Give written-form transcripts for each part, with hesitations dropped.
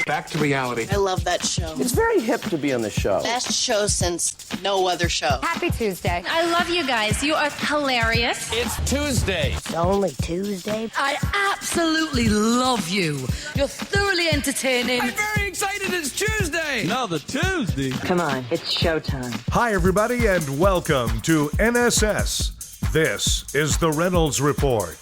Back to reality. I love that show. It's very hip to be on the show. Best show since no other show. Happy Tuesday. I love you guys. You are hilarious. It's Tuesday. It's only Tuesday. I absolutely love you. You're thoroughly entertaining. I'm very excited. It's Tuesday. Another Tuesday. Come on, it's showtime. Hi, everybody, and welcome to NSS. This is the Reynolds Report.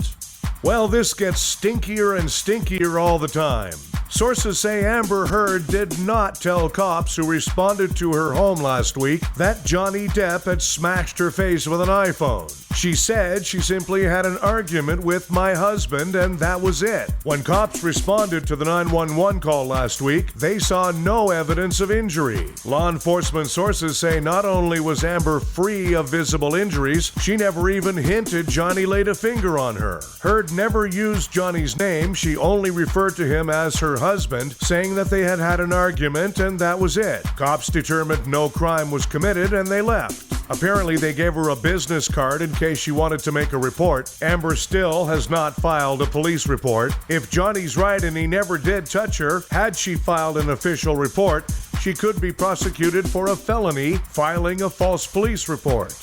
Well, this gets stinkier and stinkier all the time. Sources say Amber Heard did not tell cops who responded to her home last week that Johnny Depp had smashed her face with an iPhone. She said she simply had an argument with my husband and that was it. When cops responded to the 911 call last week, they saw no evidence of injury. Law enforcement sources say not only was Amber free of visible injuries, she never even hinted Johnny laid a finger on her. Heard never used Johnny's name, she only referred to him as her husband, saying that they had an argument and that was it. Cops determined no crime was committed and they left. Apparently, they gave her a business card in case she wanted to make a report. Amber still has not filed a police report. If Johnny's right and he never did touch her, had she filed an official report, she could be prosecuted for a felony, filing a false police report.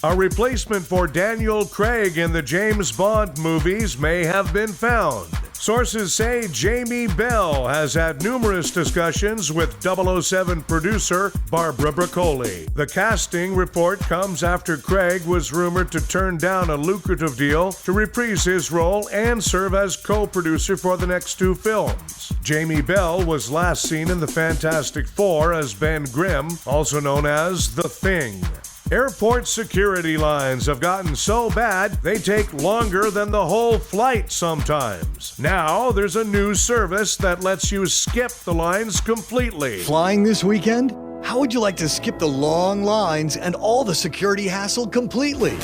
A replacement for Daniel Craig in the James Bond movies may have been found. Sources say Jamie Bell has had numerous discussions with 007 producer Barbara Broccoli. The casting report comes after Craig was rumored to turn down a lucrative deal to reprise his role and serve as co-producer for the next two films. Jamie Bell was last seen in the Fantastic Four as Ben Grimm, also known as The Thing. Airport security lines have gotten so bad, they take longer than the whole flight sometimes. Now, there's a new service that lets you skip the lines completely. Flying this weekend? How would you like to skip the long lines and all the security hassle completely?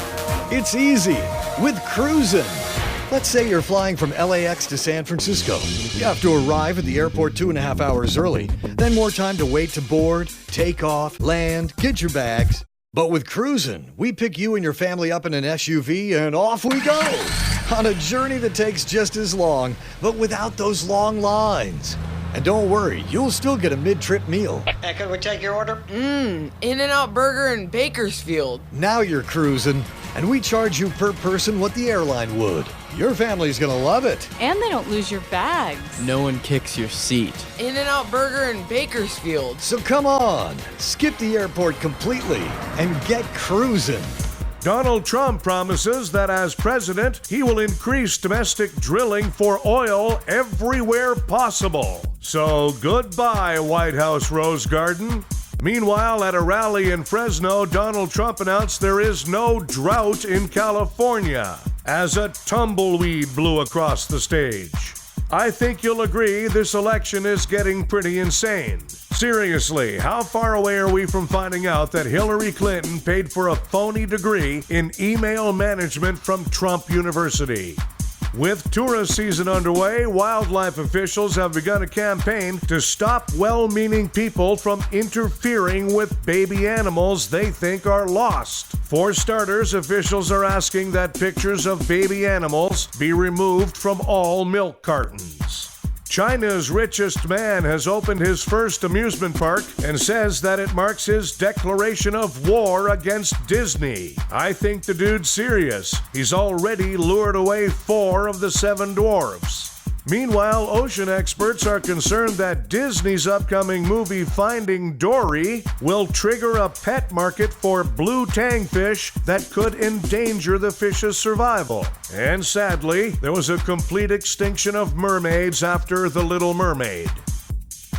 It's easy with Cruisin'. Let's say you're flying from LAX to San Francisco. You have to arrive at the airport 2.5 hours early, then more time to wait to board, take off, land, get your bags. But with Cruisin', we pick you and your family up in an SUV and off we go! On a journey that takes just as long, but without those long lines. And don't worry, you'll still get a mid-trip meal. Can we take your order? In-N-Out Burger in Bakersfield. Now you're cruising, and we charge you per person what the airline would. Your family's gonna love it. And they don't lose your bags. No one kicks your seat. In-N-Out Burger in Bakersfield. So come on, skip the airport completely and get cruising. Donald Trump promises that as president, he will increase domestic drilling for oil everywhere possible. So goodbye, White House Rose Garden. Meanwhile, at a rally in Fresno, Donald Trump announced there is no drought in California as a tumbleweed blew across the stage. I think you'll agree this election is getting pretty insane. Seriously, how far away are we from finding out that Hillary Clinton paid for a phony degree in email management from Trump University? With tourist season underway, wildlife officials have begun a campaign to stop well-meaning people from interfering with baby animals they think are lost. For starters, officials are asking that pictures of baby animals be removed from all milk cartons. China's richest man has opened his first amusement park and says that it marks his declaration of war against Disney. I think the dude's serious. He's already lured away 4 of the 7 dwarfs. Meanwhile, ocean experts are concerned that Disney's upcoming movie Finding Dory will trigger a pet market for blue tangfish that could endanger the fish's survival. And sadly, there was a complete extinction of mermaids after The Little Mermaid.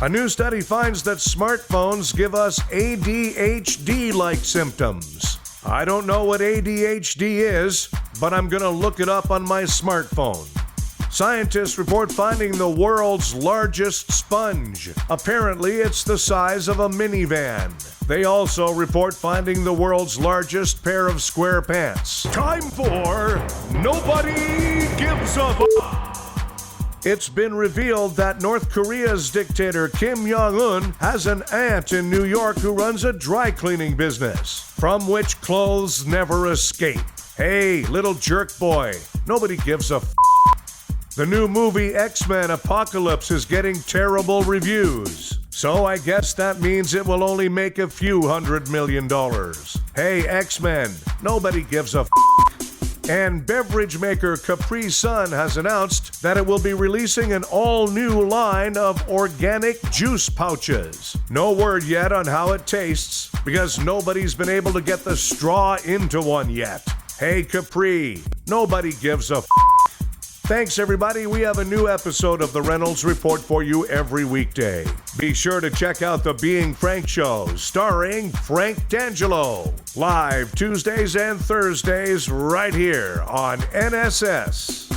A new study finds that smartphones give us ADHD-like symptoms. I don't know what ADHD is, but I'm gonna look it up on my smartphone. Scientists report finding the world's largest sponge. Apparently, it's the size of a minivan. They also report finding the world's largest pair of square pants. Time for Nobody Gives a It's been revealed that North Korea's dictator Kim Jong-un has an aunt in New York who runs a dry cleaning business, from which clothes never escape. Hey, little jerk boy, nobody gives a The new movie X-Men Apocalypse is getting terrible reviews. So I guess that means it will only make a few $100 million. Hey, X-Men, nobody gives a f***. And beverage maker Capri Sun has announced that it will be releasing an all-new line of organic juice pouches. No word yet on how it tastes, because nobody's been able to get the straw into one yet. Hey, Capri, nobody gives a f***. Thanks, everybody. We have a new episode of the Reynolds Report for you every weekday. Be sure to check out the Being Frank Show, starring Frank D'Angelo. Live Tuesdays and Thursdays right here on NSS.